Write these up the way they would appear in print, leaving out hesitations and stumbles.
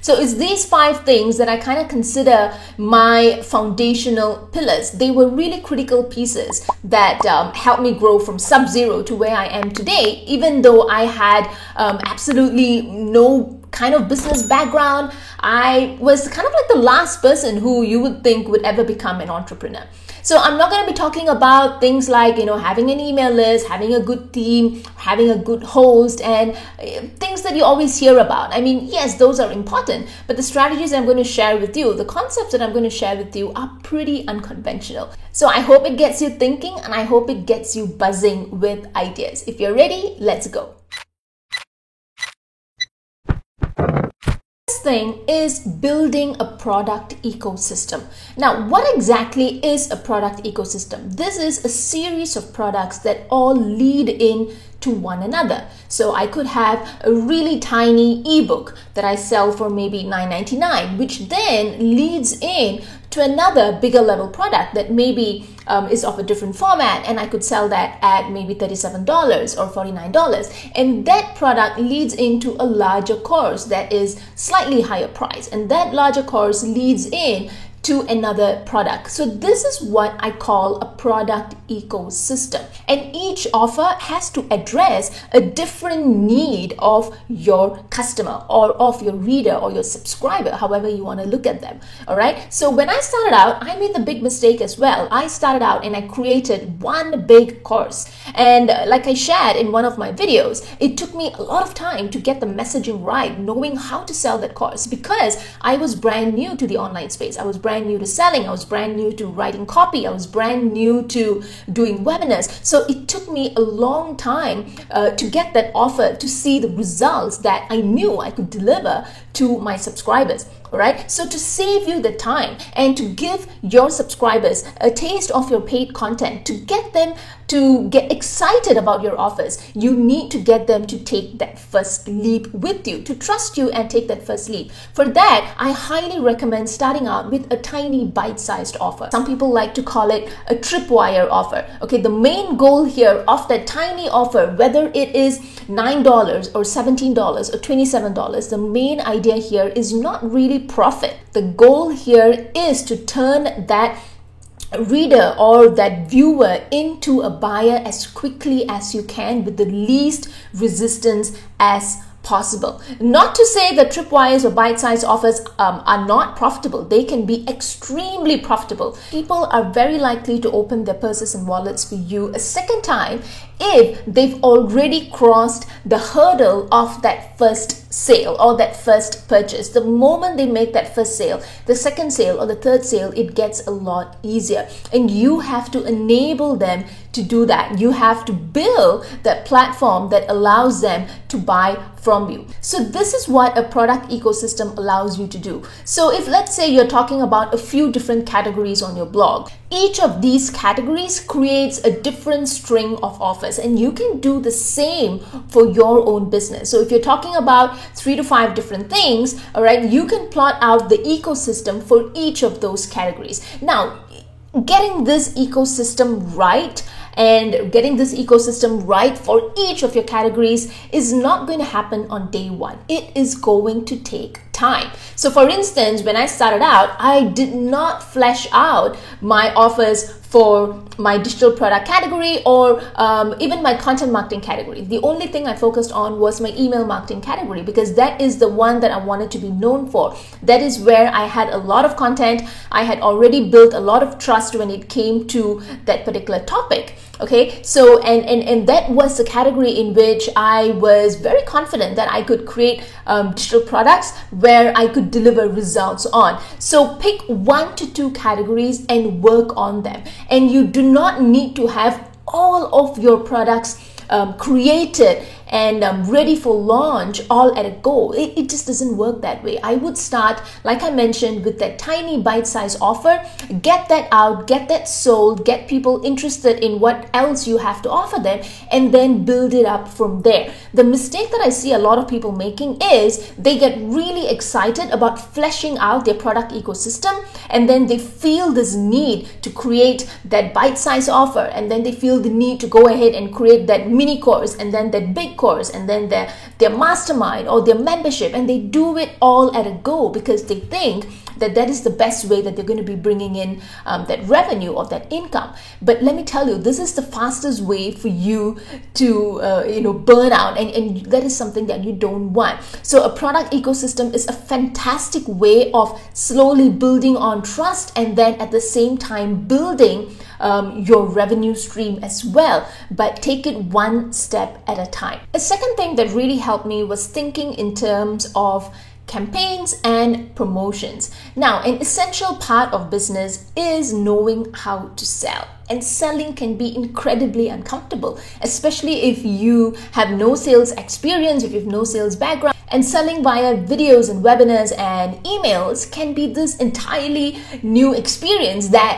So it's these 5 things that I kind of consider my foundational pillars. They were really critical pieces that helped me grow from sub-zero to where I am today, even though I had absolutely no kind of business background. I was kind of like the last person who you would think would ever become an entrepreneur. So I'm not going to be talking about things like, having an email list, having a good team, having a good host, and things that you always hear about. I mean, yes, those are important, but the strategies I'm going to share with you, the concepts that I'm going to share with you are pretty unconventional. So I hope it gets you thinking, and I hope it gets you buzzing with ideas. If you're ready, let's go. Thing is building a product ecosystem. Now, what exactly is a product ecosystem? This is a series of products that all lead in to one another. So I could have a really tiny ebook that I sell for maybe $9.99, which then leads in to another bigger level product that maybe is of a different format, and I could sell that at maybe $37 or $49. And that product leads into a larger course that is slightly higher price, and that larger course leads in to another product. So this is what I call a product ecosystem. And each offer has to address a different need of your customer or of your reader or your subscriber, however you want to look at them. All right. So when I started out, I made the big mistake as well. I started out and I created one big course. And like I shared in one of my videos, it took me a lot of time to get the messaging right, knowing how to sell that course, because I was brand new to the online space. I was brand new to selling. I was brand new to writing copy. I was brand new to doing webinars. So it took me a long time to get that offer, to see the results that I knew I could deliver to my subscribers. All right. So to save you the time and to give your subscribers a taste of your paid content, to get them to get excited about your offers, you need to get them to take that first leap with you, to trust you and take that first leap. For that, I highly recommend starting out with a tiny bite-sized offer. Some people like to call it a tripwire offer. Okay, the main goal here of that tiny offer, whether it is $9 or $17 or $27, the main idea here is not really profit. The goal here is to turn that reader or that viewer into a buyer as quickly as you can with the least resistance as possible. Not to say that tripwires or bite-sized offers are not profitable. They can be extremely profitable. People are very likely to open their purses and wallets for you a second time if they've already crossed the hurdle of that first sale or that first purchase. The moment they make that first sale, the second sale or the third sale, it gets a lot easier. And you have to enable them to do that. You have to build that platform that allows them to buy from you. So this is what a product ecosystem allows you to do. So if, let's say, you're talking about a few different categories on your blog, each of these categories creates a different string of offers, and you can do the same for your own business. So if you're talking about 3 to 5 different things, all right, you can plot out the ecosystem for each of those categories. Now, getting this ecosystem right for each of your categories is not going to happen on day one. It is going to take time. So for instance, when I started out, I did not flesh out my offers for my digital product category or even my content marketing category. The only thing I focused on was my email marketing category, because that is the one that I wanted to be known for. That is where I had a lot of content. I had already built a lot of trust when it came to that particular topic. Okay, so and that was the category in which I was very confident that I could create digital products where I could deliver results on. So pick 1 to 2 categories and work on them. And you do not need to have all of your products created and ready for launch all at a go. It just doesn't work that way. I would start, like I mentioned, with that tiny bite-sized offer, get that out, get that sold, get people interested in what else you have to offer them, and then build it up from there. The mistake that I see a lot of people making is they get really excited about fleshing out their product ecosystem, and then they feel this need to create that bite-sized offer, and then they feel the need to go ahead and create that mini course and then that big course and then their mastermind or their membership, and they do it all at a go because they think that that is the best way that they're going to be bringing in that revenue or that income. But let me tell you, this is the fastest way for you to burn out, and that is something that you don't want. So a product ecosystem is a fantastic way of slowly building on trust, and then at the same time building your revenue stream as well, but take it one step at a time. A second thing that really helped me was thinking in terms of campaigns and promotions. Now, an essential part of business is knowing how to sell. And selling can be incredibly uncomfortable, especially if you have no sales experience, if you have no sales background. And selling via videos and webinars and emails can be this entirely new experience that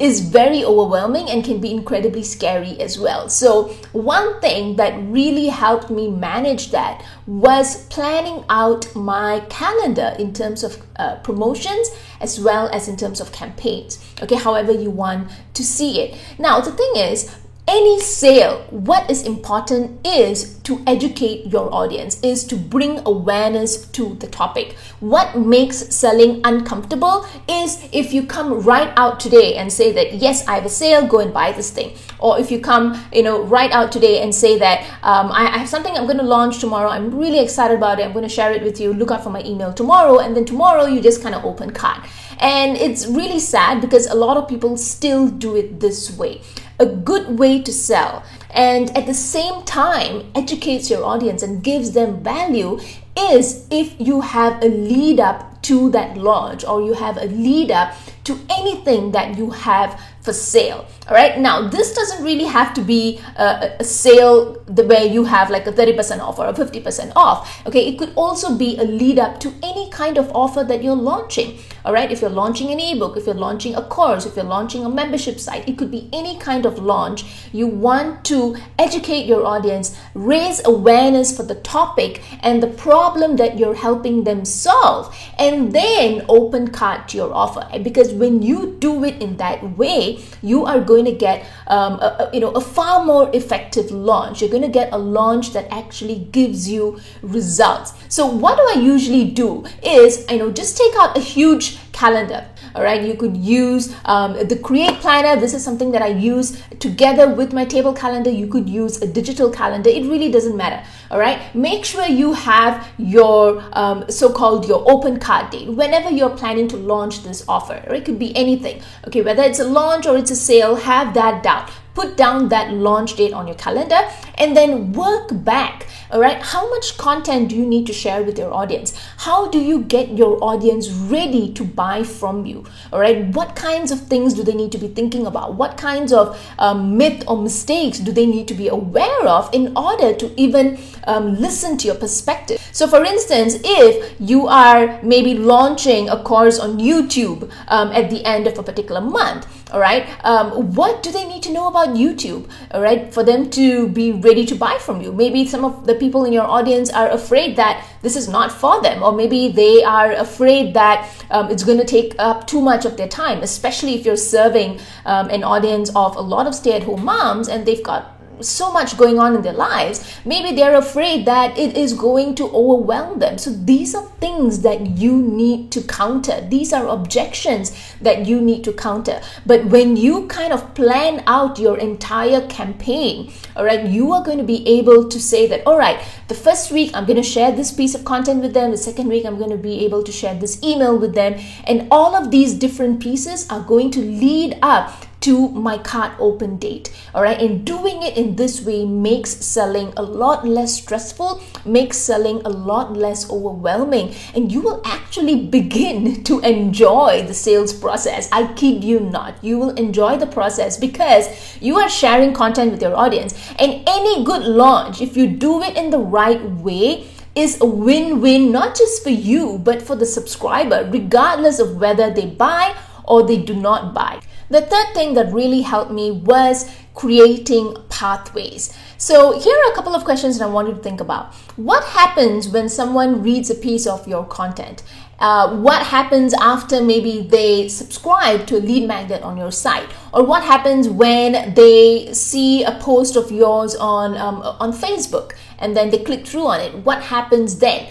is very overwhelming and can be incredibly scary as well. So one thing that really helped me manage that was planning out my calendar in terms of promotions as well as in terms of campaigns. Okay, however you want to see it. Now, the thing is, any sale, what is important is to educate your audience, is to bring awareness to the topic. What makes selling uncomfortable is if you come right out today and say that, yes, I have a sale, go and buy this thing. Or if you come, right out today and say that I have something I'm going to launch tomorrow, I'm really excited about it, I'm going to share it with you, look out for my email tomorrow, and then tomorrow you just kind of open cart. And it's really sad because a lot of people still do it this way. A good way to sell and at the same time educates your audience and gives them value is if you have a lead up to that launch, or you have a lead up to anything that you have for sale. All right. Now, this doesn't really have to be a sale where you have like a 30% off or a 50% off. Okay. It could also be a lead up to any kind of offer that you're launching. All right. If you're launching an ebook, if you're launching a course, if you're launching a membership site, it could be any kind of launch. You want to educate your audience, raise awareness for the topic and the problem that you're helping them solve, and then open cart your offer. Because when you do it in that way, you are going to get a far more effective launch. You're going to get a launch that actually gives you results. So what do I usually do is, just take out a huge calendar. All right, you could use the Create Planner. This is something that I use together with my table calendar. You could use a digital calendar. It really doesn't matter. All right, make sure you have your so-called your open cart date whenever you're planning to launch this offer. Or it could be anything. Okay, whether it's a launch or it's a sale, have that down. Put down that launch date on your calendar and then work back. All right, how much content do you need to share with your audience? How do you get your audience ready to buy from you? All right, what kinds of things do they need to be thinking about? What kinds of myth or mistakes do they need to be aware of in order to even listen to your perspective? So for instance, if you are maybe launching a course on YouTube at the end of a particular month, all right, what do they need to know about YouTube, all right, for them to be ready to buy from you? Maybe some of the people in your audience are afraid that this is not for them, or maybe they are afraid that it's going to take up too much of their time, especially if you're serving an audience of a lot of stay-at-home moms and they've got so much going on in their lives. Maybe they're afraid that it is going to overwhelm them. So these are things that you need to counter. These are objections that you need to counter. But when you kind of plan out your entire campaign, all right, you are going to be able to say that, all right, the first week I'm going to share this piece of content with them. The second week I'm going to be able to share this email with them. And all of these different pieces are going to lead up to my cart open date. All right, and doing it in this way makes selling a lot less stressful, makes selling a lot less overwhelming, and you will actually begin to enjoy the sales process. I kid you not, you will enjoy the process because you are sharing content with your audience. And any good launch, if you do it in the right way, is a win-win, not just for you, but for the subscriber, regardless of whether they buy or they do not buy. The third thing that really helped me was creating pathways. So here are a couple of questions that I want you to think about. What happens when someone reads a piece of your content? What happens after maybe they subscribe to a lead magnet on your site? Or what happens when they see a post of yours on Facebook and then they click through on it? What happens then?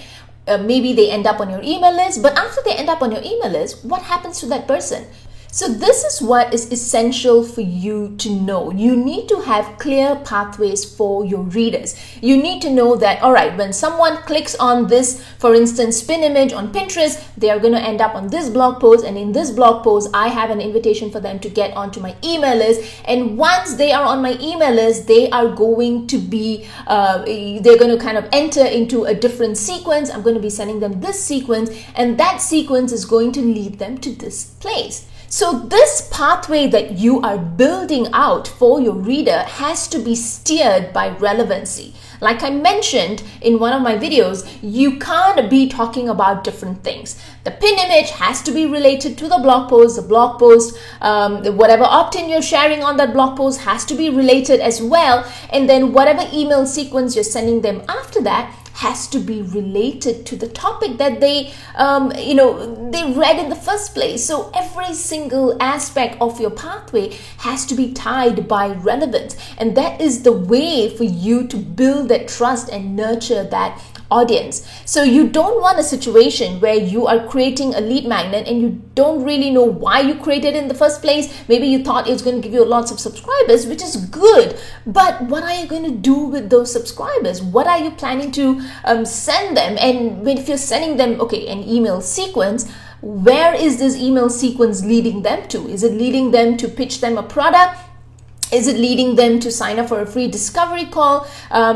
Maybe they end up on your email list, but after they end up on your email list, what happens to that person? So this is what is essential for you to know. You need to have clear pathways for your readers. You need to know that, all right, when someone clicks on this, for instance, pin image on Pinterest, they are going to end up on this blog post. And in this blog post, I have an invitation for them to get onto my email list. And once they are on my email list, they are going to be, they're going to kind of enter into a different sequence. I'm going to be sending them this sequence, and that sequence is going to lead them to this place. So this pathway that you are building out for your reader has to be steered by relevancy. Like I mentioned in one of my videos, you can't be talking about different things. The pin image has to be related to the blog post. The blog post, whatever opt-in you're sharing on that blog post has to be related as well. And then whatever email sequence you're sending them after that has to be related to the topic that they read in the first place. So every single aspect of your pathway has to be tied by relevance, and that is the way for you to build that trust and nurture that audience. So you don't want a situation where you are creating a lead magnet and you don't really know why you created it in the first place. Maybe you thought it was going to give you lots of subscribers, which is good, but what are you going to do with those subscribers? What are you planning to send them? And if you're sending them, an email sequence, where is this email sequence leading them to? Is it leading them to pitch them a product? Is it leading them to sign up for a free discovery call?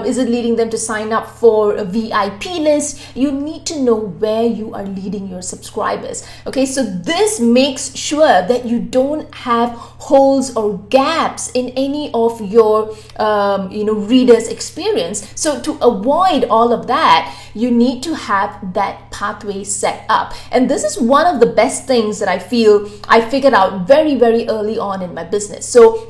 Is it leading them to sign up for a VIP list? You need to know where you are leading your subscribers. Okay, so this makes sure that you don't have holes or gaps in any of your readers' experience. So to avoid all of that, you need to have that pathway set up. And this is one of the best things that I feel I figured out very, very early on in my business. So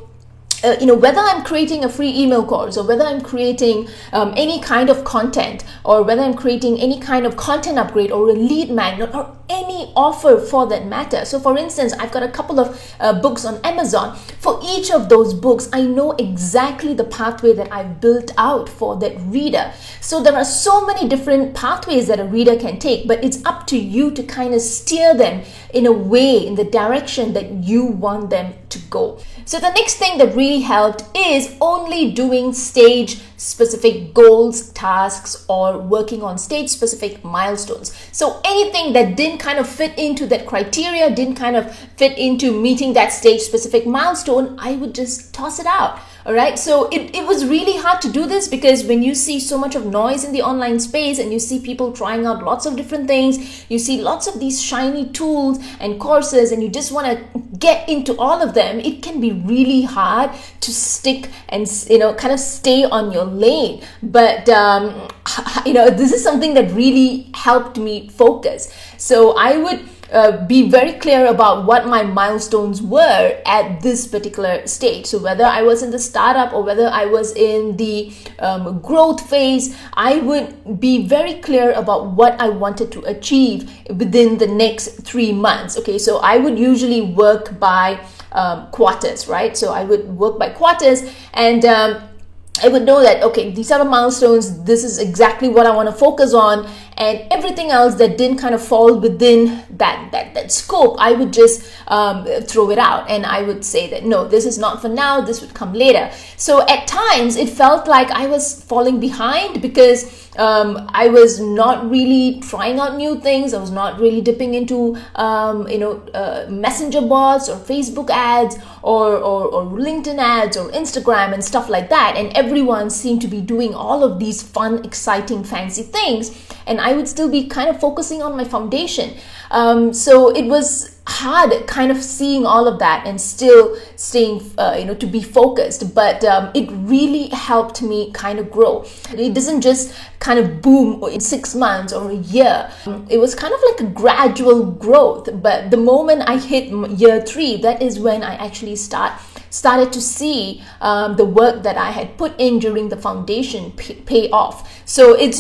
whether I'm creating a free email course, or whether I'm creating any kind of content, or whether I'm creating any kind of content upgrade or a lead magnet or any offer for that matter. So for instance, I've got a couple of books on Amazon. For each of those books, I know exactly the pathway that I've built out for that reader. So there are so many different pathways that a reader can take, but it's up to you to kind of steer them in a way, in the direction that you want them to go. So the next thing that really helped is only doing stage specific goals, tasks, or working on stage specific milestones. So anything that didn't kind of fit into that criteria, didn't kind of fit into meeting that stage specific milestone, I would just toss it out. All right. So it was really hard to do this, because when you see so much of noise in the online space and you see people trying out lots of different things, you see lots of these shiny tools and courses, and you just want to get into all of them, it can be really hard to stick and, kind of stay on your lane. But, this is something that really helped me focus. So I would be very clear about what my milestones were at this particular stage. So whether I was in the startup or whether I was in the growth phase, I would be very clear about what I wanted to achieve within the next 3 months. Okay, so I would usually work by quarters, right? So I would work by quarters, and I would know that, okay, these are the milestones, this is exactly what I want to focus on, and everything else that didn't kind of fall within that scope, I would just throw it out, and I would say that, no, this is not for now, this would come later. So at times it felt like I was falling behind, because I was not really trying out new things. I was not really dipping into messenger bots or Facebook ads or LinkedIn ads or Instagram and stuff like that, and everyone seemed to be doing all of these fun, exciting, fancy things, and I would still be kind of focusing on my foundation. So it was hard kind of seeing all of that and still staying to be focused, but it really helped me kind of grow. It doesn't just kind of boom in 6 months or a year. It was kind of like a gradual growth, but the moment I hit year 3, that is when I actually start started to see the work that I had put in during the foundation pay off. So it's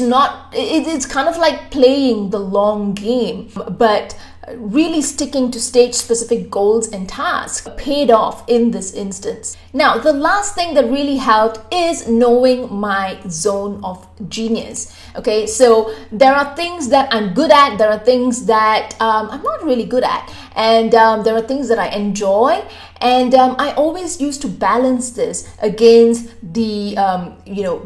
kind of like playing the long game, but really sticking to stage specific goals and tasks paid off in this instance. Now, the last thing that really helped is knowing my zone of genius. Okay, so there are things that I'm good at, there are things that I'm not really good at, and there are things that I enjoy. And I always used to balance this against the,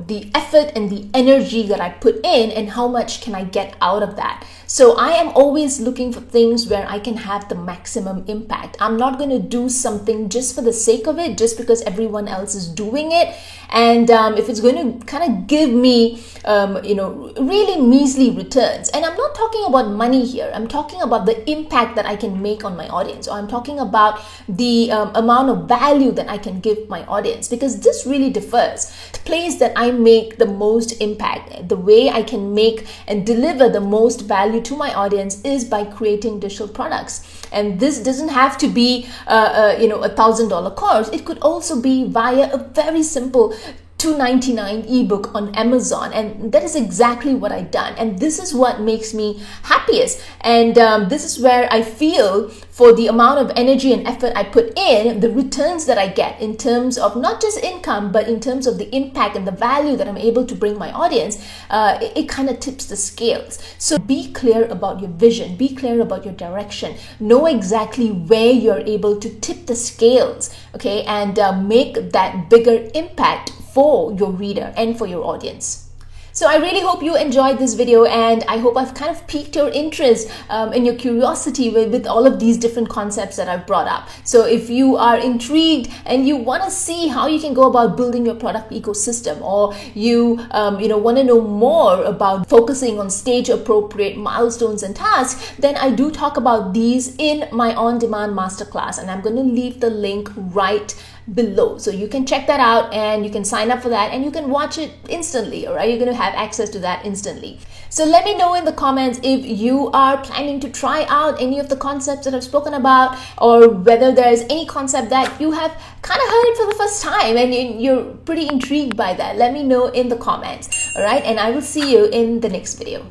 the effort and the energy that I put in and how much can I get out of that. So I am always looking for things where I can have the maximum impact. I'm not going to do something just for the sake of it, just because everyone else is doing it. And if it's going to kind of give me, really measly returns, and I'm not talking about money here, I'm talking about the impact that I can make on my audience, or I'm talking about the amount of value that I can give my audience, because this really differs. The place that I make the most impact, the way I can make and deliver the most value to my audience is by creating digital products. And this doesn't have to be $1,000 course. It could also be via a very simple $2.99 ebook on Amazon, and that is exactly what I've done. And this is what makes me happiest, and this is where I feel, for the amount of energy and effort I put in, the returns that I get in terms of not just income, but in terms of the impact and the value that I'm able to bring my audience, it kind of tips the scales. So be clear about your vision, be clear about your direction, know exactly where you're able to tip the scales, okay, and make that bigger impact for your reader and for your audience. So I really hope you enjoyed this video, and I hope I've kind of piqued your interest and your curiosity with all of these different concepts that I've brought up. So if you are intrigued and you want to see how you can go about building your product ecosystem, or you want to know more about focusing on stage appropriate milestones and tasks, then I do talk about these in my on-demand masterclass, and I'm going to leave the link right below, so you can check that out and you can sign up for that and you can watch it instantly. All right, you're going to have access to that instantly. So let me know in the comments if you are planning to try out any of the concepts that I've spoken about, or whether there's any concept that you have kind of heard it for the first time and you're pretty intrigued by that. Let me know in the comments. All right, and I will see you in the next video.